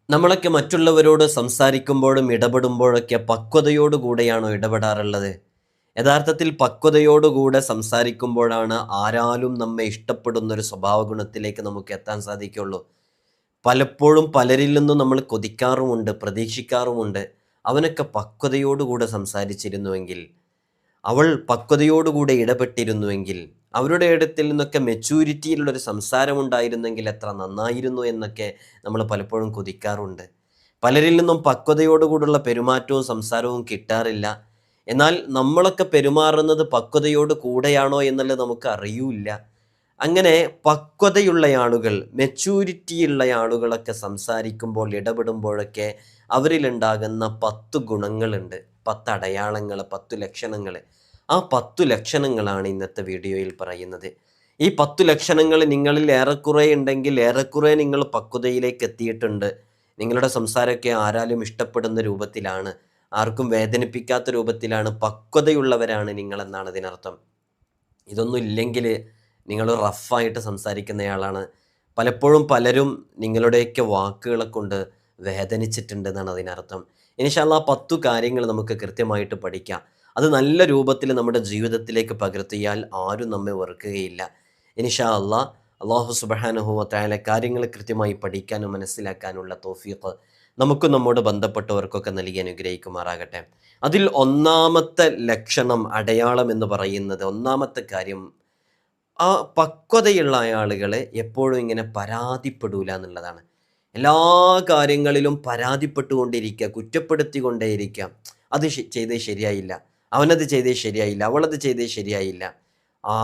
നമ്മളൊക്കെ മറ്റുള്ളവരോട് സംസാരിക്കുമ്പോഴും ഇടപെടുമ്പോഴൊക്കെ പക്വതയോടുകൂടെയാണോ ഇടപെടാറുള്ളത്? യഥാർത്ഥത്തിൽ പക്വതയോടുകൂടെ സംസാരിക്കുമ്പോഴാണ് ആരാലും നമ്മെ ഇഷ്ടപ്പെടുന്നൊരു സ്വഭാവ ഗുണത്തിലേക്ക് നമുക്ക് എത്താൻ സാധിക്കുള്ളൂ. പലപ്പോഴും പലരിൽ നിന്നും നമ്മൾ കൊതിക്കാറുമുണ്ട്, പ്രതീക്ഷിക്കാറുമുണ്ട്. അവനൊക്കെ പക്വതയോടുകൂടെ സംസാരിച്ചിരുന്നുവെങ്കിൽ, അവൾ പക്വതയോടുകൂടെ ഇടപെട്ടിരുന്നുവെങ്കിൽ, അവരുടെ ഇടത്തിൽ നിന്നൊക്കെ മെച്യൂരിറ്റിയിലുള്ളൊരു സംസാരമുണ്ടായിരുന്നെങ്കിൽ എത്ര നന്നായിരുന്നു എന്നൊക്കെ നമ്മൾ പലപ്പോഴും കൊതിക്കാറുണ്ട്. പലരിൽ നിന്നും പക്വതയോടുകൂടുള്ള പെരുമാറ്റവും സംസാരവും കിട്ടാറില്ല. എന്നാൽ നമ്മളൊക്കെ പെരുമാറുന്നത് പക്വതയോട് കൂടെയാണോ എന്നുള്ളത് നമുക്ക് അറിയൂല്ല. അങ്ങനെ പക്വതയുള്ള ആളുകൾ, മെച്യൂരിറ്റിയുള്ള ആളുകളൊക്കെ സംസാരിക്കുമ്പോൾ, ഇടപെടുമ്പോഴൊക്കെ അവരിലുണ്ടാകുന്ന 10 ഗുണങ്ങളുണ്ട്, 10 അടയാളങ്ങൾ, 10 ലക്ഷണങ്ങൾ. ആ 10 ലക്ഷണങ്ങളാണ് ഇന്നത്തെ വീഡിയോയിൽ പറയുന്നത്. ഈ 10 ലക്ഷണങ്ങൾ നിങ്ങളിൽ ഏറെക്കുറെ ഉണ്ടെങ്കിൽ ഏറെക്കുറെ നിങ്ങൾ പക്വതയിലേക്ക് എത്തിയിട്ടുണ്ട്. നിങ്ങളുടെ സംസാരമൊക്കെ ആരാലും ഇഷ്ടപ്പെടുന്ന രൂപത്തിലാണ്, ആർക്കും വേദനിപ്പിക്കാത്ത രൂപത്തിലാണ്, പക്വതയുള്ളവരാണ് നിങ്ങളെന്നാണ് ഇതിനർത്ഥം. ഇതൊന്നും ഇല്ലെങ്കിൽ നിങ്ങൾ റഫായിട്ട് സംസാരിക്കുന്നയാളാണ്. പലപ്പോഴും പലരും നിങ്ങളുടെയൊക്കെ വാക്കുകളെ കൊണ്ട് വേദനിച്ചിട്ടുണ്ടെന്നാണ് അതിനർത്ഥം. ഇൻഷാ അല്ലാഹ് 10 കാര്യങ്ങൾ നമുക്ക് കൃത്യമായിട്ട് പഠിക്കാം. അത് നല്ല രൂപത്തിൽ നമ്മുടെ ജീവിതത്തിലേക്ക് പകർത്തിയാൽ ആരും നമ്മെ വെറുക്കുകയില്ല. ഇൻഷാ അല്ലാഹ് അല്ലാഹു സുബ്ഹാനഹു വ തആല കാര്യങ്ങൾ കൃത്യമായി പഠിക്കാനും മനസ്സിലാക്കാനുള്ള തൗഫീഖ് നമുക്കും നമ്മോട് ബന്ധപ്പെട്ടവർക്കൊക്കെ നൽകി അനുഗ്രഹിക്കുമാറാകട്ടെ. അതിൽ ഒന്നാമത്തെ ലക്ഷണം, അടയാളം എന്ന് പറയുന്നത്, ഒന്നാമത്തെ കാര്യം, ആ പക്വതയുള്ള ആളുകൾ എപ്പോഴും ഇങ്ങനെ പരാതിപ്പെടൂല എന്നുള്ളതാണ്. എല്ലാ കാര്യങ്ങളിലും പരാതിപ്പെട്ടുകൊണ്ടിരിക്കുക, കുറ്റപ്പെടുത്തിക്കൊണ്ടേയിരിക്കുക. അത് ചെയ്തത് ശരിയായില്ല, അവനത് ചെയ്തത് ശരിയായില്ല, അവളത് ചെയ്തത് ശരിയായില്ല.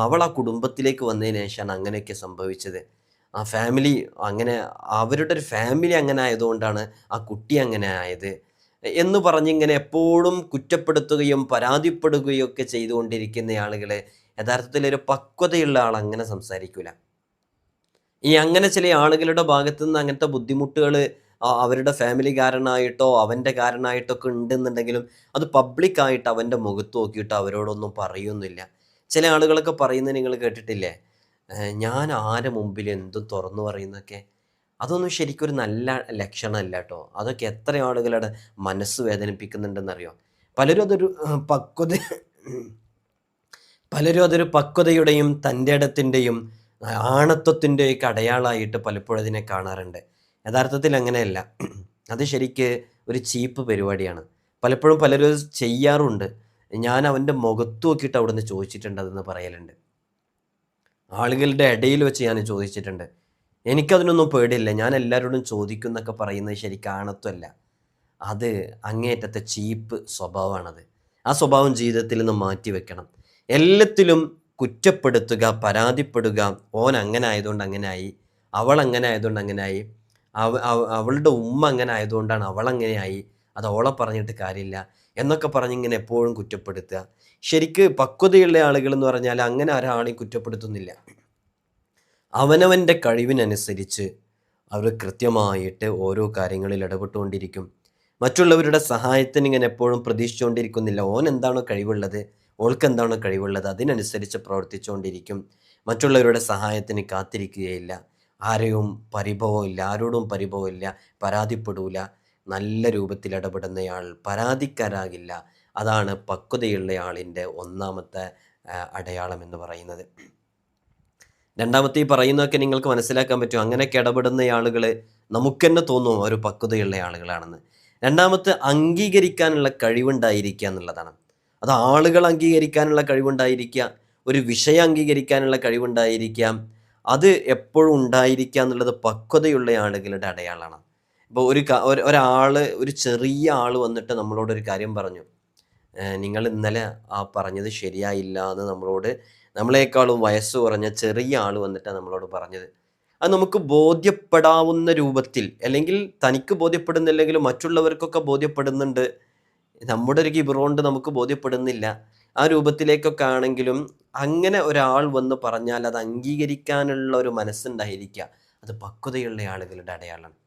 അവൾ ആ കുടുംബത്തിലേക്ക് വന്നതിന് ശേഷമാണ് അങ്ങനെയൊക്കെ സംഭവിച്ചത്. ആ ഫാമിലി അങ്ങനെ, അവരുടെ ഒരു ഫാമിലി അങ്ങനെ ആയതുകൊണ്ടാണ് ആ കുട്ടി അങ്ങനെ ആയത് എന്ന് പറഞ്ഞിങ്ങനെ എപ്പോഴും കുറ്റപ്പെടുത്തുകയും പരാതിപ്പെടുകയും ഒക്കെ ചെയ്തുകൊണ്ടിരിക്കുന്ന ആളുകൾ, യഥാർത്ഥത്തിൽ ഒരു പക്വതയുള്ള ആൾ അങ്ങനെ സംസാരിക്കൂല. അങ്ങനെ ചില ആളുകളുടെ ഭാഗത്തു നിന്ന് അങ്ങനത്തെ ബുദ്ധിമുട്ടുകൾ അവരുടെ ഫാമിലി കാരണമായിട്ടോ അവൻ്റെ കാരണമായിട്ടോ ഒക്കെ ഉണ്ടെന്നുണ്ടെങ്കിലും അത് പബ്ലിക്കായിട്ട് അവൻ്റെ മുഖത്ത് നോക്കിയിട്ട് അവരോടൊന്നും പറയുന്നില്ല. ചില ആളുകളൊക്കെ പറയുന്നത് നിങ്ങൾ കേട്ടിട്ടില്ലേ? ഞാൻ ആരെ മുമ്പിൽ എന്തും തുറന്നു പറയുന്നൊക്കെ. അതൊന്നും ശരിക്കും ഒരു നല്ല ലക്ഷണമല്ല കേട്ടോ. അതൊക്കെ എത്ര ആളുകളുടെ മനസ്സ് വേദനിപ്പിക്കുന്നുണ്ടെന്നറിയോ? പലരും അതൊരു പക്വത പലരും അതൊരു പക്വതയുടെയും തൻ്റെ ഇടത്തിൻ്റെയും ആണത്വത്തിൻ്റെയൊക്കെ അടയാളമായിട്ട് പലപ്പോഴും അതിനെ കാണാറുണ്ട്. യഥാർത്ഥത്തിൽ അങ്ങനെയല്ല. അത് ശരിക്ക് ഒരു ചീപ്പ് പരിപാടിയാണ്. പലപ്പോഴും പലരും അത് ചെയ്യാറുണ്ട്. ഞാൻ അവൻ്റെ മുഖത്ത് നോക്കിയിട്ട് അവിടുന്ന് ചോദിച്ചിട്ടുണ്ട് അതെന്ന് പറയലുണ്ട്. ആളുകളുടെ ഇടയിൽ വെച്ച് ഞാൻ ചോദിച്ചിട്ടുണ്ട്. എനിക്കതിനൊന്നും പേടിയില്ല, ഞാൻ എല്ലാവരോടും ചോദിക്കും എന്നൊക്കെ പറയുന്നത് ശരിക്കും ആണത്വമല്ല. അത് അങ്ങേയറ്റത്തെ ചീപ്പ് സ്വഭാവമാണത്. ആ സ്വഭാവം ജീവിതത്തിൽ നിന്ന് മാറ്റി വെക്കണം. എല്ലാത്തിലും കുറ്റപ്പെടുത്തുക, പരാതിപ്പെടുക, ഓൻ അങ്ങനെ ആയതുകൊണ്ട് അങ്ങനെയായി, അവൾ അങ്ങനെ ആയതുകൊണ്ട് അങ്ങനെയായി, അവളുടെ ഉമ്മ അങ്ങനെ ആയതുകൊണ്ടാണ് അവളങ്ങനെയായി, അത് അവളെ പറഞ്ഞിട്ട് കാര്യമില്ല എന്നൊക്കെ പറഞ്ഞിങ്ങനെ എപ്പോഴും കുറ്റപ്പെടുത്തുക. ശരിക്ക് പക്വതയുള്ള ആളുകൾ എന്ന് പറഞ്ഞാൽ അങ്ങനെ ഒരാളെയും കുറ്റപ്പെടുത്തുന്നില്ല. അവനവൻ്റെ കഴിവിനനുസരിച്ച് അവർ കൃത്യമായിട്ട് ഓരോ കാര്യങ്ങളിൽ ഇടപെട്ടുകൊണ്ടിരിക്കും. മറ്റുള്ളവരുടെ സഹായത്തിന് ഇങ്ങനെ എപ്പോഴും പ്രതീക്ഷിച്ചുകൊണ്ടിരിക്കുന്നില്ല. ഓൻ എന്താണോ കഴിവുള്ളത്, ഓൾക്ക് എന്താണോ കഴിവുള്ളത്, അതിനനുസരിച്ച് പ്രവർത്തിച്ചുകൊണ്ടിരിക്കും. മറ്റുള്ളവരുടെ സഹായത്തിന് കാത്തിരിക്കുകയില്ല. ആരെയും പരിഭവമില്ല, ആരോടും പരിഭവമില്ല, പരാതിപ്പെടൂല. നല്ല രൂപത്തിൽ ഇടപെടുന്നയാൾ പരാതിക്കാരാകില്ല. അതാണ് പക്വതയുള്ള ആളിൻ്റെ ഒന്നാമത്തെ അടയാളം എന്ന് പറയുന്നത്. രണ്ടാമത്തെ ഈ പറയുന്നതൊക്കെ നിങ്ങൾക്ക് മനസ്സിലാക്കാൻ പറ്റും. അങ്ങനെയൊക്കെ ഇടപെടുന്ന ആളുകൾ നമുക്ക് തന്നെ തോന്നും ഒരു പക്വതയുള്ള ആളുകളാണെന്ന്. രണ്ടാമത്തെ, അംഗീകരിക്കാനുള്ള കഴിവുണ്ടായിരിക്കുക എന്നുള്ളതാണ്. അത് ആളുകൾ അംഗീകരിക്കാനുള്ള കഴിവുണ്ടായിരിക്കുക, ഒരു വിഷയം അംഗീകരിക്കാനുള്ള കഴിവുണ്ടായിരിക്കാം. അത് എപ്പോഴും ഉണ്ടായിരിക്കുക എന്നുള്ളത് പക്വതയുള്ള ആളുകളുടെ അടയാളമാണ്. ഇപ്പോൾ ഒരു ചെറിയ ആൾ വന്നിട്ട് നമ്മളോടൊരു കാര്യം പറഞ്ഞു, നിങ്ങൾ ഇന്നലെ പറഞ്ഞത് ശരിയായില്ല എന്ന് നമ്മളെക്കാളും വയസ്സ് കുറഞ്ഞ ചെറിയ ആൾ വന്നിട്ടാണ് നമ്മളോട് പറഞ്ഞത്. അത് നമുക്ക് ബോധ്യപ്പെടാവുന്ന രൂപത്തിൽ, അല്ലെങ്കിൽ തനിക്ക് ബോധ്യപ്പെടുന്നില്ലെങ്കിലും മറ്റുള്ളവർക്കൊക്കെ ബോധ്യപ്പെടുന്നുണ്ട്, നമ്മുടെ ഒരു കിബറുകൊണ്ട് നമുക്ക് ബോധ്യപ്പെടുന്നില്ല, ആ രൂപത്തിലേക്കൊക്കെ ആണെങ്കിലും അങ്ങനെ ഒരാൾ വന്ന് പറഞ്ഞാൽ അത് അംഗീകരിക്കാനുള്ള ഒരു മനസ്സുണ്ടായിരിക്കുക, അത് പക്വതയുള്ള ആളുകളുടെ അടയാളമാണ്.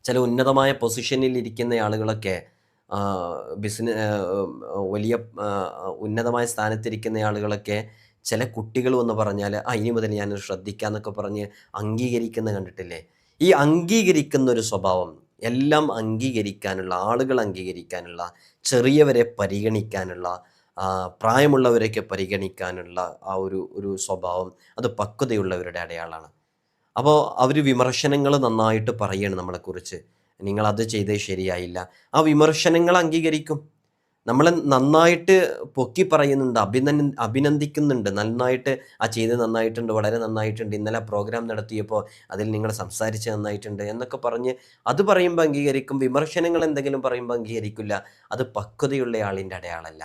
ചില ഉന്നതമായ പൊസിഷനിൽ ഇരിക്കുന്ന ആളുകളൊക്കെ, വലിയ ഉന്നതമായ സ്ഥാനത്തിരിക്കുന്ന ആളുകളൊക്കെ ചില കുട്ടികൾ വന്ന് പറഞ്ഞാൽ ഇനി മുതൽ ഞാനത് ശ്രദ്ധിക്കാമെന്നൊക്കെ പറഞ്ഞ് അംഗീകരിക്കുന്ന കണ്ടിട്ടില്ലേ? ഈ അംഗീകരിക്കുന്ന ഒരു സ്വഭാവം എല്ലാം അംഗീകരിക്കാനുള്ള, ആളുകൾ അംഗീകരിക്കാനുള്ള, ചെറിയവരെ പരിഗണിക്കാനുള്ള, പ്രായമുള്ളവരെയൊക്കെ പരിഗണിക്കാനുള്ള ആ ഒരു ഒരു സ്വഭാവം, അത് പക്വതയുള്ളവരുടെ അടയാളമാണ്. അപ്പോൾ അവർ വിമർശനങ്ങൾ നന്നായിട്ട് പറയാണ് നമ്മളെക്കുറിച്ച്. നിങ്ങളത് ചെയ്തത് ശരിയായില്ല. ആ വിമർശനങ്ങൾ അംഗീകരിക്കും. നമ്മളെ നന്നായിട്ട് പൊക്കി പറയുന്നുണ്ട്, അഭിനന്ദിക്കുന്നുണ്ട്. നന്നായിട്ട് ചെയ്തത് നന്നായിട്ടുണ്ട്, വളരെ നന്നായിട്ടുണ്ട്. ഇന്നലെ പ്രോഗ്രാം നടത്തിയപ്പോൾ അതിൽ നിങ്ങൾ സംസാരിച്ചത് നന്നായിട്ടുണ്ട് എന്നൊക്കെ പറഞ്ഞ് അത് പറയുമ്പോൾ അംഗീകരിക്കും. വിമർശനങ്ങൾ എന്തെങ്കിലും പറയുമ്പോൾ അംഗീകരിക്കില്ല. അത് പക്വതയുള്ള ആളിൻ്റെ അടയാളമല്ല.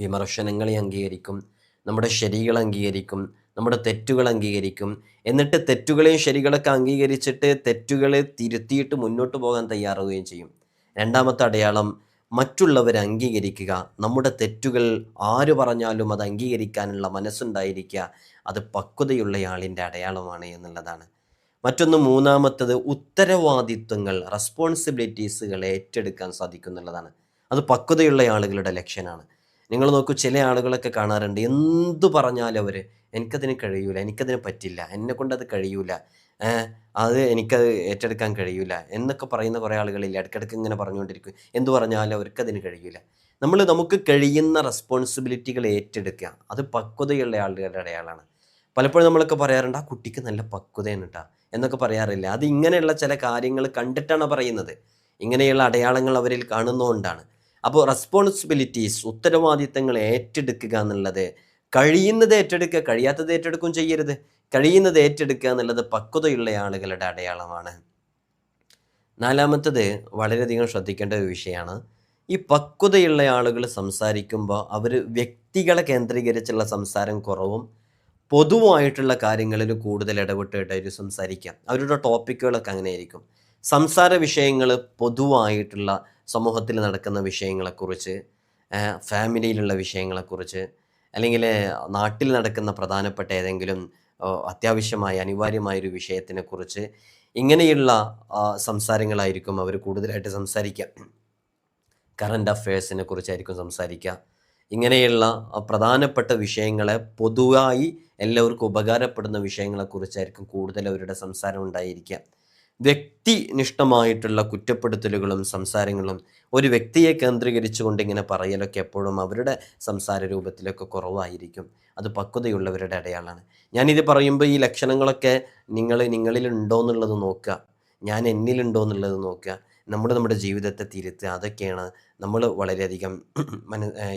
വിമർശനങ്ങളെ അംഗീകരിക്കും, നമ്മുടെ ശരികൾ അംഗീകരിക്കും, നമ്മുടെ തെറ്റുകൾ അംഗീകരിക്കും. എന്നിട്ട് തെറ്റുകളെയും ശരികളൊക്കെ അംഗീകരിച്ചിട്ട് തെറ്റുകളെ തിരുത്തിയിട്ട് മുന്നോട്ട് പോകാൻ തയ്യാറാവുകയും ചെയ്യും. രണ്ടാമത്തെ അടയാളം, മറ്റുള്ളവരെ അംഗീകരിക്കുക. നമ്മുടെ തെറ്റുകൾ ആര് പറഞ്ഞാലും അത് അംഗീകരിക്കാനുള്ള മനസ്സുണ്ടായിരിക്കുക. അത് പക്വതയുള്ളയാളിൻ്റെ അടയാളമാണ് എന്നുള്ളതാണ്. മറ്റൊന്ന്, മൂന്നാമത്തത്, ഉത്തരവാദിത്വങ്ങൾ, റെസ്പോൺസിബിലിറ്റീസുകൾ ഏറ്റെടുക്കാൻ സാധിക്കും എന്നുള്ളതാണ്. അത് പക്വതയുള്ള ആളുകളുടെ ലക്ഷണമാണ്. നിങ്ങൾ നോക്കൂ, ചില ആളുകളൊക്കെ കാണാറുണ്ട്, എന്തു പറഞ്ഞാലും അവർ എനിക്കതിന് കഴിയൂല, എനിക്കതിന് പറ്റില്ല, എന്നെക്കൊണ്ടത് കഴിയൂല, അത് എനിക്കത് ഏറ്റെടുക്കാൻ കഴിയൂല എന്നൊക്കെ പറയുന്ന കുറേ ആളുകളില്ല. ഇടയ്ക്കിടയ്ക്ക് ഇങ്ങനെ പറഞ്ഞുകൊണ്ടിരിക്കും, എന്തു പറഞ്ഞാലും അവർക്കതിന് കഴിയൂല. നമുക്ക് കഴിയുന്ന റെസ്പോൺസിബിലിറ്റികൾ ഏറ്റെടുക്കുക, അത് പക്വതയുള്ള ആളുകളുടെ അടയാളമാണ്. പലപ്പോഴും നമ്മളൊക്കെ പറയാറുണ്ട്, ആ കുട്ടിക്ക് നല്ല പക്വതയാണ് കേട്ടോ എന്നൊക്കെ പറയാറില്ല. അത് ഇങ്ങനെയുള്ള ചില കാര്യങ്ങൾ കണ്ടിട്ടാണ് പറയുന്നത്. ഇങ്ങനെയുള്ള അടയാളങ്ങൾ അവരിൽ കാണുന്നതുകൊണ്ടാണ്. അപ്പോൾ റെസ്പോൺസിബിലിറ്റീസ്, ഉത്തരവാദിത്തങ്ങൾ ഏറ്റെടുക്കുക എന്നുള്ളത്, കഴിയുന്നത് ഏറ്റെടുക്കുക, കഴിയാത്തത് ഏറ്റെടുക്കുകയും ചെയ്യരുത്. കഴിയുന്നത് ഏറ്റെടുക്കുക എന്നുള്ളത് പക്വതയുള്ള ആളുകളുടെ അടയാളമാണ്. നാലാമത്തത് വളരെയധികം ശ്രദ്ധിക്കേണ്ട ഒരു വിഷയമാണ്. ഈ പക്വതയുള്ള ആളുകൾ സംസാരിക്കുമ്പോൾ അവർ വ്യക്തികളെ കേന്ദ്രീകരിച്ചുള്ള സംസാരം കുറവും പൊതുവായിട്ടുള്ള കാര്യങ്ങളിൽ കൂടുതൽ ഇടപെട്ടിട്ടായിട്ട് സംസാരിക്കാം. അവരുടെ ടോപ്പിക്കുകളൊക്കെ അങ്ങനെയായിരിക്കും. സംസാര വിഷയങ്ങൾ പൊതുവായിട്ടുള്ള സമൂഹത്തിൽ നടക്കുന്ന വിഷയങ്ങളെക്കുറിച്ച്, ഫാമിലിയിലുള്ള വിഷയങ്ങളെക്കുറിച്ച്, അല്ലെങ്കിൽ നാട്ടിൽ നടക്കുന്ന പ്രധാനപ്പെട്ട ഏതെങ്കിലും അത്യാവശ്യമായ അനിവാര്യമായൊരു വിഷയത്തിനെക്കുറിച്ച്, ഇങ്ങനെയുള്ള സംസാരങ്ങളായിരിക്കും അവർ കൂടുതലായിട്ട് സംസാരിക്കുക. കറണ്ട് അഫയേഴ്സിനെ കുറിച്ചായിരിക്കും സംസാരിക്കുക. ഇങ്ങനെയുള്ള പ്രധാനപ്പെട്ട വിഷയങ്ങളെ, പൊതുവായി എല്ലാവർക്കും ഉപകാരപ്പെടുന്ന വിഷയങ്ങളെക്കുറിച്ചായിരിക്കും കൂടുതൽ അവരുടെ സംസാരം ഉണ്ടായിരിക്കുക. വ്യക്തിനിഷ്ഠമായിട്ടുള്ള കുറ്റപ്പെടുത്തലുകളും സംസാരങ്ങളും, ഒരു വ്യക്തിയെ കേന്ദ്രീകരിച്ചുകൊണ്ട് ഇങ്ങനെ പറയലൊക്കെ എപ്പോഴും അവരുടെ സംസാര രൂപത്തിലൊക്കെ കുറവായിരിക്കും. അത് പക്വതയുള്ളവരുടെ അടയാളമാണ്. ഞാനിത് പറയുമ്പോൾ ഈ ലക്ഷണങ്ങളൊക്കെ നിങ്ങളിലുണ്ടോ എന്നുള്ളത് നോക്കുക, ഞാൻ എന്നിലുണ്ടോ എന്നുള്ളത് നോക്കുക, നമ്മുടെ ജീവിതത്തെ തിരുത്തുക. അതൊക്കെയാണ് നമ്മൾ വളരെയധികം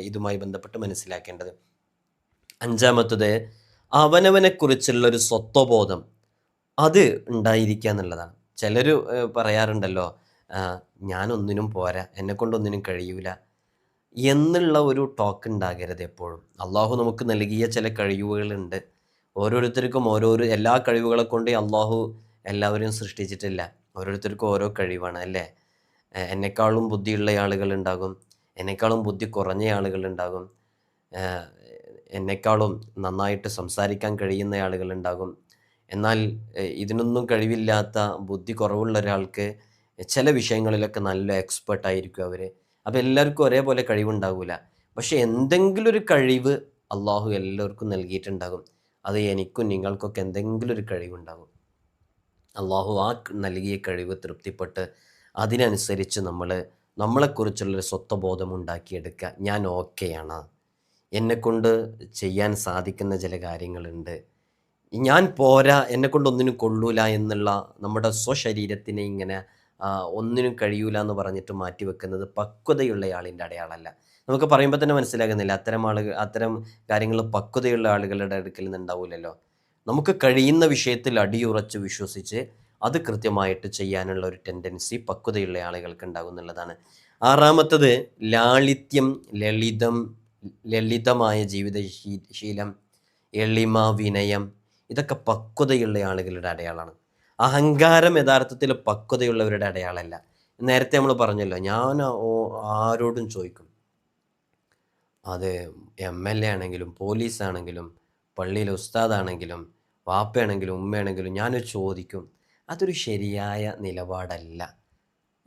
ഇതുമായി ബന്ധപ്പെട്ട് മനസ്സിലാക്കേണ്ടത്. അഞ്ചാമത്തത്, അവനവനെക്കുറിച്ചുള്ളൊരു സ്വത്വബോധം അത് ഉണ്ടായിരിക്കുക എന്നുള്ളതാണ്. ചിലർ പറയാറുണ്ടല്ലോ, ഞാനൊന്നിനും പോരാ, എന്നെക്കൊണ്ടൊന്നിനും കഴിയൂല എന്നുള്ള ഒരു ടോക്ക് ഉണ്ടാകരുത് എപ്പോഴും. അള്ളാഹു നമുക്ക് നൽകിയ ചില കഴിവുകളുണ്ട്. ഓരോരുത്തർക്കും എല്ലാ കഴിവുകളെ കൊണ്ട് അള്ളാഹു എല്ലാവരെയും സൃഷ്ടിച്ചിട്ടില്ല. ഓരോരുത്തർക്കും ഓരോ കഴിവാണ് അല്ലേ. എന്നെക്കാളും ബുദ്ധിയുള്ള ആളുകളുണ്ടാകും, എന്നെക്കാളും ബുദ്ധി കുറഞ്ഞ ആളുകളുണ്ടാകും, എന്നെക്കാളും നന്നായിട്ട് സംസാരിക്കാൻ കഴിയുന്ന ആളുകളുണ്ടാകും. എന്നാൽ ഇതിനൊന്നും കഴിവില്ലാത്ത, ബുദ്ധി കുറവുള്ള ഒരാൾക്ക് ചില വിഷയങ്ങളിലൊക്കെ നല്ല എക്സ്പേർട്ടായിരിക്കും അവർ. അപ്പോൾ എല്ലാവർക്കും ഒരേപോലെ കഴിവുണ്ടാകില്ല. പക്ഷേ എന്തെങ്കിലും ഒരു കഴിവ് അള്ളാഹു എല്ലാവർക്കും നൽകിയിട്ടുണ്ടാകും. അത് എനിക്കും നിങ്ങൾക്കൊക്കെ എന്തെങ്കിലും ഒരു കഴിവുണ്ടാകും. അള്ളാഹു ആ നൽകിയ കഴിവ് തൃപ്തിപ്പെട്ട് അതിനനുസരിച്ച് നമ്മളെക്കുറിച്ചുള്ളൊരു സ്വത്വബോധം ഉണ്ടാക്കിയെടുക്കുക. ഞാൻ ഓക്കെയാണ്, എന്നെക്കൊണ്ട് ചെയ്യാൻ സാധിക്കുന്ന ചില കാര്യങ്ങളുണ്ട്, ഞാൻ പോരാ, എന്നെക്കൊണ്ടൊന്നിനും കൊള്ളൂല എന്നുള്ള നമ്മുടെ സ്വശരീരത്തിനെ ഇങ്ങനെ ഒന്നിനും കഴിയൂല എന്ന് പറഞ്ഞിട്ട് മാറ്റിവെക്കുന്നത് പക്വതയുള്ള ആളിൻ്റെ അടയാളമല്ല. നമുക്ക് പറയുമ്പോൾ തന്നെ മനസ്സിലാകുന്നില്ല, അത്തരം കാര്യങ്ങൾ പക്വതയുള്ള ആളുകളുടെ അടുക്കൽ നിന്ന് ഉണ്ടാവില്ലല്ലോ. നമുക്ക് കഴിയുന്ന വിഷയത്തിൽ അടിയുറച്ച് വിശ്വസിച്ച് അത് കൃത്യമായിട്ട് ചെയ്യാനുള്ള ഒരു ടെൻഡൻസി പക്വതയുള്ള ആളുകൾക്ക് ഉണ്ടാകും എന്നുള്ളതാണ്. ആറാമത്തത്, ലാളിത്യം, ലളിതമായ ജീവിതശീലം, എളിമ, വിനയം, ഇതൊക്കെ പക്വതയുള്ള ആളുകളുടെ അടയാളമാണ്. അഹങ്കാരം യഥാർത്ഥത്തിൽ പക്വതയുള്ളവരുടെ അടയാളമല്ല. നേരത്തെ നമ്മൾ പറഞ്ഞല്ലോ, ഞാൻ ആരോടും ചോദിക്കും. അത് MLA ആണെങ്കിലും, പോലീസാണെങ്കിലും, പള്ളിയിലെ ഉസ്താദാണെങ്കിലും, വാപ്പയാണെങ്കിലും, ഉമ്മയാണെങ്കിലും ഞാൻ ചോദിക്കും. അതൊരു ശരിയായ നിലപാടല്ല.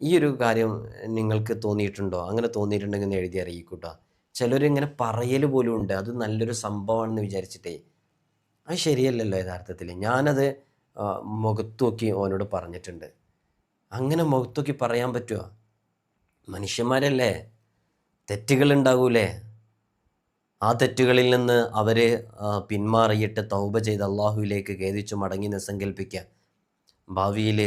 ഈ ഒരു കാര്യം നിങ്ങൾക്ക് തോന്നിയിട്ടുണ്ടോ? അങ്ങനെ തോന്നിയിട്ടുണ്ടെങ്കിൽ ഒന്ന് എഴുതി അറിയിക്കൂട്ടോ. ചിലരിങ്ങനെ പറയൽ പോലും ഉണ്ട്, അത് നല്ലൊരു സംഭവമാണെന്ന് വിചാരിച്ചിട്ടേ. അത് ശരിയല്ലല്ലോ യഥാർത്ഥത്തിൽ. ഞാനത് മുഖത്ത് നോക്കി ഓനോട് പറഞ്ഞിട്ടുണ്ട്. അങ്ങനെ മുഖത്തോക്കി പറയാൻ പറ്റുമോ? മനുഷ്യന്മാരല്ലേ, തെറ്റുകളുണ്ടാകൂലേ? ആ തെറ്റുകളിൽ നിന്ന് അവർ പിന്മാറിയിട്ട് തൗബ ചെയ്ത് അള്ളാഹുവിലേക്ക് ഖേദിച്ചു മടങ്ങി സങ്കല്പിക്കുക. ഭാവിയിൽ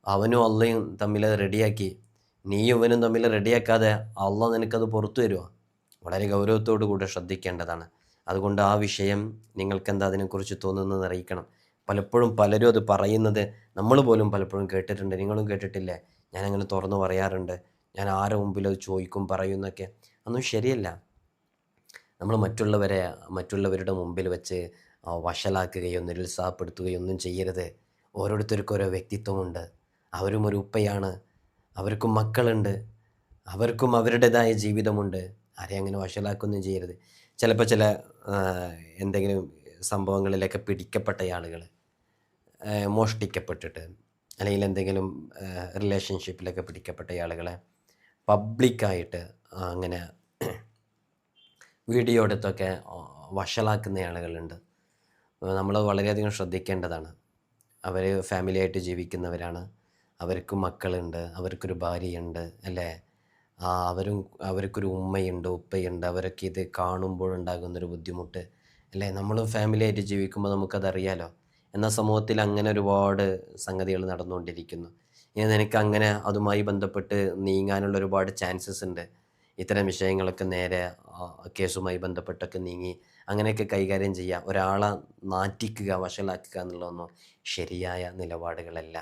അവനും അള്ളയും തമ്മിൽ റെഡിയാക്കി, നീയും ഇവനും തമ്മിൽ റെഡിയാക്കാതെ അള്ളാഹ് നിനക്കത് പുറത്തു തരുമോ? വളരെ ഗൗരവത്തോടു കൂടെ ശ്രദ്ധിക്കേണ്ടതാണ്. അതുകൊണ്ട് ആ വിഷയം നിങ്ങൾക്കെന്താ അതിനെക്കുറിച്ച് തോന്നുന്നതെന്ന് അറിയിക്കണം. പലപ്പോഴും പലരും അത് പറയുന്നത് നമ്മൾ പോലും പലപ്പോഴും കേട്ടിട്ടുണ്ട്. നിങ്ങളും കേട്ടിട്ടില്ലേ? ഞാനങ്ങനെ തുറന്നു പറയാറുണ്ട്, ഞാൻ ആരെ മുമ്പിൽ അത് ചോദിക്കും പറയുന്നൊക്കെ. അതൊന്നും ശരിയല്ല. നമ്മൾ മറ്റുള്ളവരുടെ മുമ്പിൽ വെച്ച് വഷളാക്കുകയോ നിരുത്സാഹപ്പെടുത്തുകയോ ഒന്നും ചെയ്യരുത്. ഓരോരുത്തർക്കും ഓരോ വ്യക്തിത്വമുണ്ട്. അവരും ഒരു ഉപ്പയാണ്, അവർക്കും മക്കളുണ്ട്, അവർക്കും അവരുടേതായ ജീവിതമുണ്ട്. ആരെയും അങ്ങനെ വഷളാക്കുകയൊന്നും ചെയ്യരുത്. ചിലപ്പോൾ ചില എന്തെങ്കിലും സംഭവങ്ങളിലൊക്കെ പിടിക്കപ്പെട്ട ആളുകൾ, മോഷ്ടിക്കപ്പെട്ടിട്ട് അല്ലെങ്കിൽ എന്തെങ്കിലും റിലേഷൻഷിപ്പിലൊക്കെ പിടിക്കപ്പെട്ട ആളുകളെ പബ്ലിക്കായിട്ട് അങ്ങനെ വീഡിയോ എടുത്തൊക്കെ വഷളാക്കുന്ന ആളുകളുണ്ട്. നമ്മൾ വളരെയധികം ശ്രദ്ധിക്കേണ്ടതാണ്. അവർ ഫാമിലിയായിട്ട് ജീവിക്കുന്നവരാണ്, അവർക്ക് മക്കളുണ്ട്, അവർക്കൊരു ഭാര്യയുണ്ട്, അല്ലേ? അവർക്കൊരു ഉമ്മയുണ്ട്, ഉപ്പയുണ്ട്. അവരൊക്കെ ഇത് കാണുമ്പോഴുണ്ടാകുന്നൊരു ബുദ്ധിമുട്ട്, അല്ലേ? നമ്മളും ഫാമിലിയായിട്ട് ജീവിക്കുമ്പോൾ നമുക്കതറിയാലോ. എന്നാൽ സമൂഹത്തിൽ അങ്ങനെ ഒരുപാട് സംഗതികൾ നടന്നുകൊണ്ടിരിക്കുന്നു. ഇനി നിനക്ക് അങ്ങനെ അതുമായി ബന്ധപ്പെട്ട് നീങ്ങാനുള്ള ഒരുപാട് ചാൻസസ് ഉണ്ട്. ഇത്തരം വിഷയങ്ങളൊക്കെ നേരെ കേസുമായി ബന്ധപ്പെട്ടൊക്കെ നീങ്ങി അങ്ങനെയൊക്കെ കൈകാര്യം ചെയ്യുക. ഒരാളെ നാറ്റിക്കുക, വഷളാക്കുക എന്നുള്ളതൊന്നും ശരിയായ നിലപാടുകളല്ല.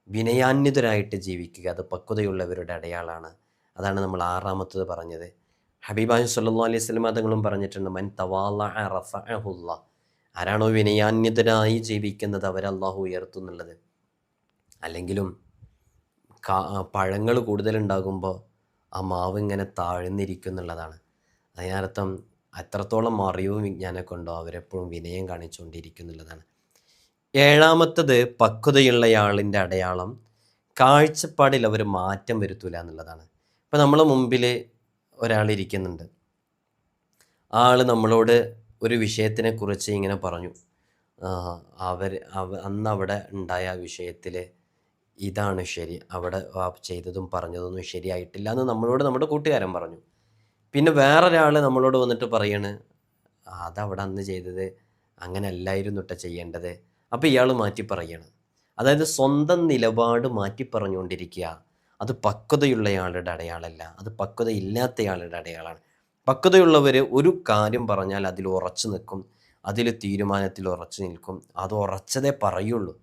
വിനയാന്വിതരായിട്ട് ജീവിക്കുക, അത് പക്വതയുള്ളവരുടെ അടയാളമാണ്. അതാണ് നമ്മൾ 6ാമത്തത് പറഞ്ഞത്. ഹബീബാഹി സ്വല്ലല്ലാഹു അലൈഹി വസല്ലം തങ്ങളും പറഞ്ഞിട്ടുണ്ട്, മൻ തവാളഅ റഫഅഹുല്ലാഹ്. ആരാണോ വിനയാന്വിതരായി ജീവിക്കുന്നത് അവരെ അള്ളാഹു ഉയർത്തുന്നുള്ളത്. അല്ലെങ്കിലും പഴങ്ങൾ കൂടുതലുണ്ടാകുമ്പോൾ ആ മാവ് ഇങ്ങനെ താഴ്ന്നിരിക്കും എന്നുള്ളതാണ്. അതിനർത്ഥം അത്രത്തോളം അറിവും വിജ്ഞാനമൊക്കെ ഉണ്ടോ അവരെപ്പോഴും വിനയം കാണിച്ചുകൊണ്ടിരിക്കും എന്നുള്ളതാണ്. 7ാമത്തത് പക്വതയുള്ളയാളിൻ്റെ അടയാളം കാഴ്ചപ്പാടിൽ അവർ മാറ്റം വരുത്തൂല എന്നുള്ളതാണ്. ഇപ്പം നമ്മളെ മുമ്പിൽ ഒരാളിരിക്കുന്നുണ്ട്, ആൾ നമ്മളോട് ഒരു വിഷയത്തിനെക്കുറിച്ച് ഇങ്ങനെ പറഞ്ഞു. അന്ന് അവിടെ ഉണ്ടായ വിഷയത്തിൽ ഇതാണ് ശരി, അവിടെ ചെയ്തതും പറഞ്ഞതൊന്നും ശരിയായിട്ടില്ല എന്ന് നമ്മളോട് നമ്മുടെ കൂട്ടുകാരൻ പറഞ്ഞു. പിന്നെ വേറൊരാൾ നമ്മളോട് വന്നിട്ട് പറയാണ്, അതവിടെ അന്ന് ചെയ്തത് അങ്ങനെ അല്ലായിരുന്നു കേട്ടോ ചെയ്യേണ്ടത്. അപ്പോൾ ഇയാൾ മാറ്റി പറയാണ്. അതായത് സ്വന്തം നിലപാട് മാറ്റി പറഞ്ഞുകൊണ്ടിരിക്കുക. അത് പക്വതയുള്ളയാളുടെ അടയാളമല്ല, അത് പക്വതയില്ലാത്തയാളുടെ അടയാളമാണ്. പക്വതയുള്ളവർ ഒരു കാര്യം പറഞ്ഞാൽ അതിൽ ഉറച്ചു നിൽക്കും, അതിൽ തീരുമാനത്തിൽ ഉറച്ചു നിൽക്കും, അത് ഉറച്ചതേ പറയുള്ളൂ.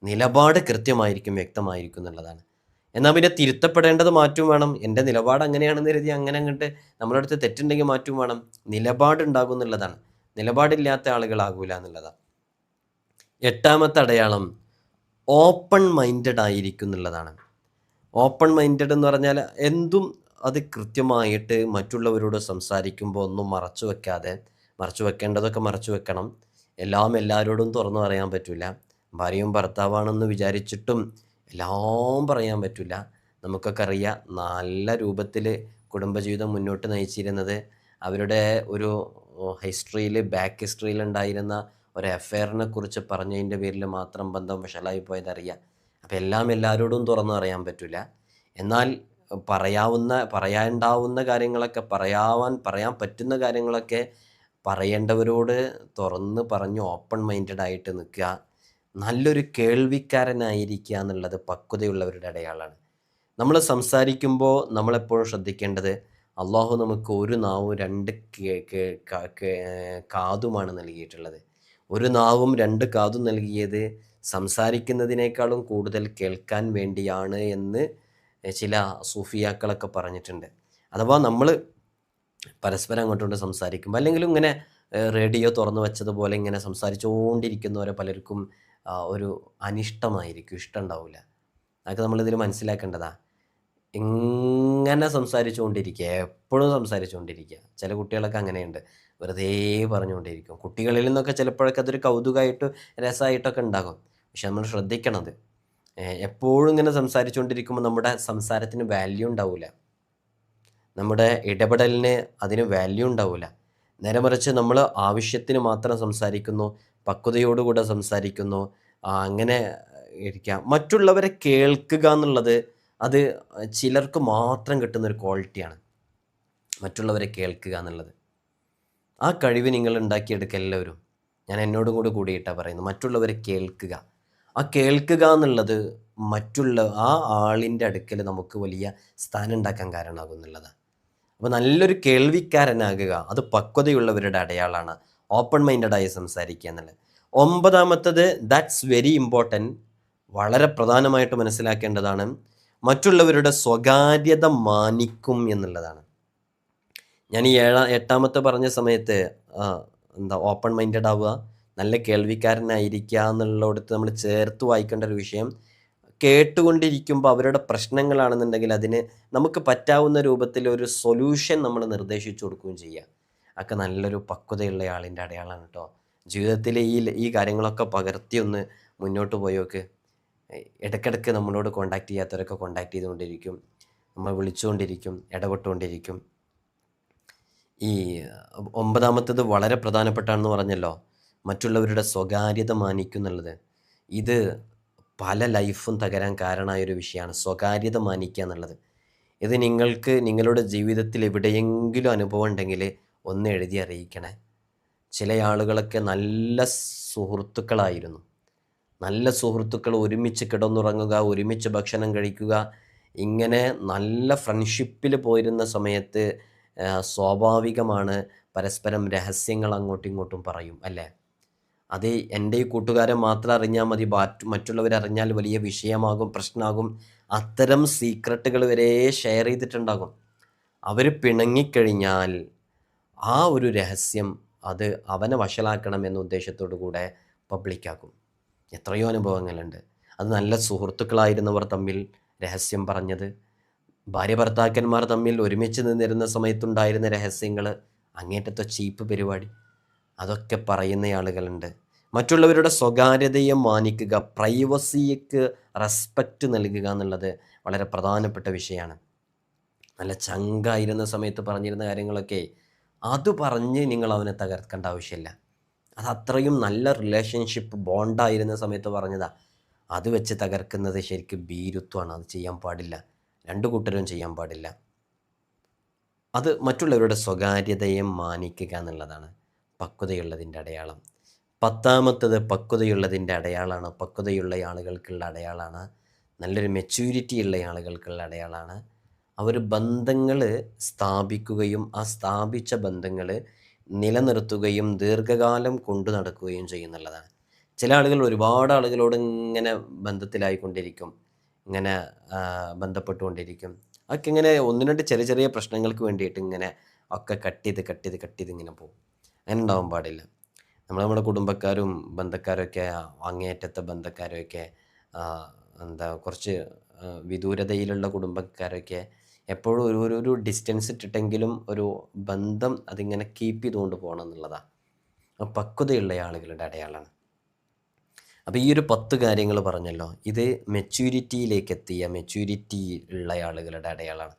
നിലപാട് കൃത്യമായിരിക്കും, വ്യക്തമായിരിക്കും എന്നുള്ളതാണ്. എന്നാൽ പിന്നെ തിരുത്തപ്പെടേണ്ടത് മാറ്റും വേണം. എൻ്റെ നിലപാട് അങ്ങനെയാണെന്ന് കരുതി അങ്ങനെ അങ്ങോട്ട് നമ്മുടെ അടുത്ത് തെറ്റുണ്ടെങ്കിൽ മാറ്റും വേണം. നിലപാടുണ്ടാകും എന്നുള്ളതാണ്. നിലപാടില്ലാത്ത ആളുകളാകൂല എന്നുള്ളതാണ്. 8ാമത്തെ അടയാളം ഓപ്പൺ മൈൻഡഡ് ആയിരിക്കും എന്നുള്ളതാണ്. ഓപ്പൺ മൈൻഡഡ് എന്ന് പറഞ്ഞാൽ എന്തും അത് കൃത്യമായിട്ട് മറ്റുള്ളവരോട് സംസാരിക്കുമ്പോൾ ഒന്നും മറച്ചു വെക്കേണ്ടതൊക്കെ മറച്ചു വെക്കണം. എല്ലാം എല്ലാവരോടും തുറന്നു പറയാൻ പറ്റില്ല. ഭാര്യയും ഭർത്താവാണെന്ന് വിചാരിച്ചിട്ടും എല്ലാം പറയാൻ പറ്റില്ല. നമുക്കൊക്കെ അറിയാം, നല്ല രൂപത്തിൽ കുടുംബജീവിതം മുന്നോട്ട് നയിച്ചിരുന്നത് അവരുടെ ഒരു ബാക്ക് ഹിസ്റ്ററിയിൽ ഉണ്ടായിരുന്ന ഒരു അഫെയറിനെ കുറിച്ച് പറഞ്ഞതിൻ്റെ പേരിൽ മാത്രം ബന്ധം വഷളായി പോയതറിയാം. അപ്പോൾ എല്ലാം എല്ലാവരോടും തുറന്നു പറയാൻ പറ്റില്ല. എന്നാൽ പറയാനുണ്ടാവുന്ന കാര്യങ്ങളൊക്കെ പറയാൻ പറ്റുന്ന കാര്യങ്ങളൊക്കെ പറയേണ്ടവരോട് തുറന്ന് പറഞ്ഞ് ഓപ്പൺ മൈൻഡഡ് ആയിട്ട് നിൽക്കുക. നല്ലൊരു കേൾവിക്കാരനായിരിക്കുക എന്നുള്ളത് പക്വതയുള്ളവരുടെ അടയാളമാണ്. നമ്മൾ സംസാരിക്കുമ്പോൾ നമ്മളെപ്പോഴും ശ്രദ്ധിക്കേണ്ടത്, അള്ളാഹു നമുക്ക് ഒരു നാവും 2 കാതുമാണ് നൽകിയിട്ടുള്ളത്. ഒരു നാവും 2 കാതും നൽകിയത് സംസാരിക്കുന്നതിനേക്കാളും കൂടുതൽ കേൾക്കാൻ വേണ്ടിയാണ് എന്ന് ചില സൂഫിയാക്കളൊക്കെ പറഞ്ഞിട്ടുണ്ട്. അഥവാ നമ്മൾ പരസ്പരം അങ്ങോട്ടുകൊണ്ട് സംസാരിക്കുമ്പോൾ, അല്ലെങ്കിലും ഇങ്ങനെ റേഡിയോ തുറന്നു വെച്ചതുപോലെ ഇങ്ങനെ സംസാരിച്ചുകൊണ്ടിരിക്കുന്നവരെ പലർക്കും ഒരു അനിഷ്ടമായിരിക്കും, ഇഷ്ടം ഉണ്ടാവില്ല. അതൊക്കെ നമ്മളിതിൽ മനസ്സിലാക്കേണ്ടതാണ്. ഇങ്ങനെ സംസാരിച്ചുകൊണ്ടിരിക്കുക, എപ്പോഴും സംസാരിച്ചുകൊണ്ടിരിക്കുക. ചില കുട്ടികളൊക്കെ അങ്ങനെയുണ്ട്, വെറുതെ പറഞ്ഞുകൊണ്ടിരിക്കും. കുട്ടികളിൽ നിന്നൊക്കെ ചിലപ്പോഴൊക്കെ അതൊരു കൗതുകമായിട്ട് രസമായിട്ടൊക്കെ ഉണ്ടാകും. പക്ഷെ നമ്മൾ ശ്രദ്ധിക്കണത്, എപ്പോഴും ഇങ്ങനെ സംസാരിച്ചുകൊണ്ടിരിക്കുമ്പോൾ നമ്മുടെ സംസാരത്തിന് വാല്യൂ ഉണ്ടാവില്ല, നമ്മുടെ ഇടപെടലിന് അതിന് വാല്യൂ ഉണ്ടാവില്ല. നേരെ മറിച്ച് നമ്മൾ ആവശ്യത്തിന് മാത്രം സംസാരിക്കുന്നു, പക്വതയോടുകൂടെ സംസാരിക്കുന്നു, അങ്ങനെ ഇരിക്കുക. മറ്റുള്ളവരെ കേൾക്കുക എന്നുള്ളത് അത് ചിലർക്ക് മാത്രം കിട്ടുന്നൊരു ക്വാളിറ്റിയാണ്. മറ്റുള്ളവരെ കേൾക്കുക എന്നുള്ളത് ആ കഴിവ് നിങ്ങൾ ഉണ്ടാക്കിയെടുക്കുക എല്ലാവരും. ഞാൻ എന്നോടും കൂടി കൂടിയിട്ടാണ് പറയുന്നത്. മറ്റുള്ളവരെ കേൾക്കുക. ആ കേൾക്കുക എന്നുള്ളത് മറ്റുള്ള ആ ആളിൻ്റെ അടുക്കൽ നമുക്ക് വലിയ സ്ഥാനം ഉണ്ടാക്കാൻ കാരണമാകും എന്നുള്ളതാണ്. അപ്പോൾ നല്ലൊരു കേൾവിക്കാരനാകുക അത് പക്വതയുള്ളവരുടെ അടയാളമാണ്. ഓപ്പൺ മൈൻഡഡായി സംസാരിക്കുക എന്നുള്ളത്. 9ാമത്തത് ദാറ്റ്സ് വെരി ഇമ്പോർട്ടൻറ്റ്, വളരെ പ്രധാനമായിട്ട് മനസ്സിലാക്കേണ്ടതാണ്. മറ്റുള്ളവരുടെ സ്വകാര്യത മാനിക്കും എന്നുള്ളതാണ്. ഞാൻ ഈ 8ാമത്തെ പറഞ്ഞ സമയത്ത് ഓപ്പൺ മൈൻഡഡ് ആവുക, നല്ല കേൾവിക്കാരനായിരിക്കുക എന്നുള്ളിടത്ത് നമ്മൾ ചേർത്ത് വായിക്കേണ്ട ഒരു വിഷയം, കേട്ടുകൊണ്ടിരിക്കുമ്പോൾ അവരുടെ പ്രശ്നങ്ങളാണെന്നുണ്ടെങ്കിൽ അതിന് നമുക്ക് പറ്റാവുന്ന രൂപത്തിൽ ഒരു സൊല്യൂഷൻ നമ്മൾ നിർദ്ദേശിച്ചു കൊടുക്കുകയും ചെയ്യുക. ഒക്കെ നല്ലൊരു പക്വതയുള്ള ആളിൻ്റെ അടയാളമാണ് കേട്ടോ. ജീവിതത്തിൽ ഈ കാര്യങ്ങളൊക്കെ പകർത്തി ഒന്ന് മുന്നോട്ട് പോയോക്ക്. ഇടയ്ക്കിടയ്ക്ക് നമ്മളോട് കോണ്ടാക്ട് ചെയ്യാത്തവരൊക്കെ കോണ്ടാക്ട് ചെയ്തുകൊണ്ടിരിക്കും, നമ്മൾ വിളിച്ചുകൊണ്ടിരിക്കും, ഇടപെട്ടുകൊണ്ടിരിക്കും. ഈ 9ാമത്തത് വളരെ പ്രധാനപ്പെട്ടാണെന്ന് പറഞ്ഞല്ലോ, മറ്റുള്ളവരുടെ സ്വകാര്യത മാനിക്കും എന്നുള്ളത്. ഇത് പല ലൈഫും തകരാൻ കാരണമായൊരു വിഷയമാണ്, സ്വകാര്യത മാനിക്കുക എന്നുള്ളത്. ഇത് നിങ്ങൾക്ക് നിങ്ങളുടെ ജീവിതത്തിൽ എവിടെയെങ്കിലും അനുഭവം ഉണ്ടെങ്കിൽ ഒന്ന് എഴുതി അറിയിക്കണേ. ചില ആളുകളൊക്കെ നല്ല സുഹൃത്തുക്കളായിരുന്നു. നല്ല സുഹൃത്തുക്കൾ, ഒരുമിച്ച് കിടന്നുറങ്ങുക, ഒരുമിച്ച് ഭക്ഷണം കഴിക്കുക, ഇങ്ങനെ നല്ല ഫ്രണ്ട്ഷിപ്പിൽ പോയിരുന്ന സമയത്ത് സ്വാഭാവികമാണ് പരസ്പരം രഹസ്യങ്ങൾ അങ്ങോട്ടും ഇങ്ങോട്ടും പറയും അല്ലേ. അത് എൻ്റെ ഈ കൂട്ടുകാരെ മാത്രം അറിഞ്ഞാൽ മതി, മറ്റുള്ളവരറിഞ്ഞാൽ വലിയ വിഷയമാകും, പ്രശ്നമാകും. അത്തരം സീക്രട്ടുകൾ വരെ ഷെയർ ചെയ്തിട്ടുണ്ടാകും. അവർ പിണങ്ങിക്കഴിഞ്ഞാൽ ആ ഒരു രഹസ്യം അത് അവനെ വഷളാക്കണം എന്ന ഉദ്ദേശത്തോടു കൂടെ പബ്ലിക്കാക്കും. എത്രയോ അനുഭവങ്ങളുണ്ട്. അത് നല്ല സുഹൃത്തുക്കളായിരുന്നവർ തമ്മിൽ രഹസ്യം പറഞ്ഞത്, ഭാര്യ ഭർത്താക്കന്മാർ തമ്മിൽ ഒരുമിച്ച് നിന്നിരുന്ന സമയത്തുണ്ടായിരുന്ന രഹസ്യങ്ങൾ, അങ്ങേറ്റത്തെ ചീപ്പ് പരിപാടി, അതൊക്കെ പറയുന്ന ആളുകളുണ്ട്. മറ്റുള്ളവരുടെ സ്വകാര്യതയെ മാനിക്കുക, പ്രൈവസിക്ക് റെസ്പെക്റ്റ് നൽകുക എന്നുള്ളത് വളരെ പ്രധാനപ്പെട്ട വിഷയമാണ്. നല്ല ചങ്കായിരുന്ന സമയത്ത് പറഞ്ഞിരുന്ന കാര്യങ്ങളൊക്കെ അത് പറഞ്ഞ് നിങ്ങൾ അവനെ തകർക്കേണ്ട ആവശ്യമില്ല. അത് അത്രയും നല്ല റിലേഷൻഷിപ്പ് ബോണ്ടായിരുന്ന സമയത്ത് പറഞ്ഞതാ. അത് വെച്ച് തകർക്കുന്നത് ശരിക്കും ഭീരുത്വമാണ്. അത് ചെയ്യാൻ പാടില്ല, രണ്ടു കൂട്ടരും ചെയ്യാൻ പാടില്ല. അത് മറ്റുള്ളവരുടെ സ്വകാര്യതയെ മാനിക്കുക എന്നുള്ളതാണ് പക്വതയുള്ളതിൻ്റെ അടയാളം. 10ാമത്തത് പക്വതയുള്ളതിൻ്റെ അടയാളമാണ്, പക്വതയുള്ള ആളുകൾക്കുള്ള അടയാളമാണ്, നല്ലൊരു മെച്യൂരിറ്റി ഉള്ള ആളുകൾക്കുള്ള അടയാളമാണ്. അവർ ബന്ധങ്ങൾ സ്ഥാപിക്കുകയും ആ സ്ഥാപിച്ച ബന്ധങ്ങൾ നിലനിർത്തുകയും ദീർഘകാലം കൊണ്ടു നടക്കുകയും ചെയ്യുന്നുള്ളതാണ്. ചില ആളുകൾ ഒരുപാട് ആളുകളോട് ഇങ്ങനെ ബന്ധത്തിലായിക്കൊണ്ടിരിക്കും, ഇങ്ങനെ ബന്ധപ്പെട്ടുകൊണ്ടിരിക്കും. അതൊക്കെ ഇങ്ങനെ ഒന്ന് രണ്ട് ചെറിയ ചെറിയ പ്രശ്നങ്ങൾക്ക് വേണ്ടിയിട്ട് ഇങ്ങനെ ഒക്കെ കട്ട് ചെയ്ത് ഇങ്ങനെ പോകും. അങ്ങനെ ഉണ്ടാവാൻ പാടില്ല. നമ്മുടെ കുടുംബക്കാരും ബന്ധക്കാരൊക്കെ, അങ്ങേയറ്റത്തെ ബന്ധക്കാരൊക്കെ, കുറച്ച് വിദൂരതയിലുള്ള കുടുംബക്കാരൊക്കെ എപ്പോഴും ഒരു ഡിസ്റ്റൻസ് ഇട്ടിട്ടെങ്കിലും ഒരു ബന്ധം അതിങ്ങനെ കീപ്പ് ചെയ്തുകൊണ്ട് പോകണം എന്നുള്ളതാണ് പക്വതയുള്ള ആളുകളുടെ അടയാളമാണ്. അപ്പോൾ ഈ ഒരു 10 കാര്യങ്ങൾ പറഞ്ഞല്ലോ, ഇത് മെച്യൂരിറ്റിയിലേക്ക് എത്തിയ മെച്യൂരിറ്റി ഉള്ള ആളുകളുടെ അടയാളമാണ്.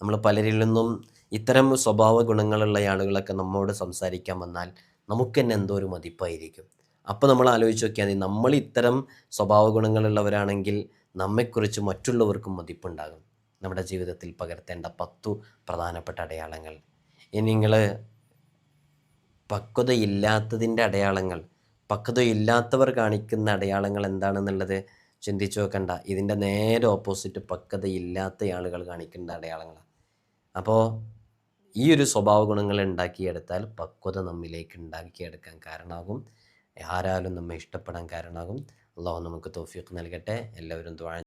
നമ്മൾ പലരിൽ നിന്നും ഇത്തരം സ്വഭാവ ഗുണങ്ങളുള്ള ആളുകളൊക്കെ നമ്മോട് സംസാരിക്കാൻ വന്നാൽ നമുക്ക് തന്നെ എന്തോ ഒരു മതിപ്പായിരിക്കും. അപ്പോൾ നമ്മൾ ആലോചിച്ച് നോക്കിയാൽ മതി, നമ്മൾ ഇത്തരം സ്വഭാവ ഗുണങ്ങളുള്ളവരാണെങ്കിൽ നമ്മെക്കുറിച്ച് മറ്റുള്ളവർക്കും മതിപ്പുണ്ടാകും. നമ്മുടെ ജീവിതത്തിൽ പകർത്തേണ്ട 10 പ്രധാനപ്പെട്ട അടയാളങ്ങൾ. ഇനി നിങ്ങൾ പക്വതയില്ലാത്തതിൻ്റെ അടയാളങ്ങൾ, പക്വതയില്ലാത്തവർ കാണിക്കുന്ന അടയാളങ്ങൾ എന്താണെന്നുള്ളത് ചിന്തിച്ചു നോക്കണ്ട. ഇതിൻ്റെ നേരെ ഓപ്പോസിറ്റ് പക്വതയില്ലാത്ത ആളുകൾ കാണിക്കേണ്ട അടയാളങ്ങളാണ്. അപ്പോൾ ഈ ഒരു സ്വഭാവ ഗുണങ്ങൾ ഉണ്ടാക്കിയെടുത്താൽ പക്വത നമ്മിലേക്ക് ഉണ്ടാക്കിയെടുക്കാൻ കാരണമാകും, ആരാലും നമ്മെ ഇഷ്ടപ്പെടാൻ കാരണമാകും. അള്ളാഹു നമുക്ക് തൗഫീഖ് നൽകട്ടെ. എല്ലാവരും ദുആ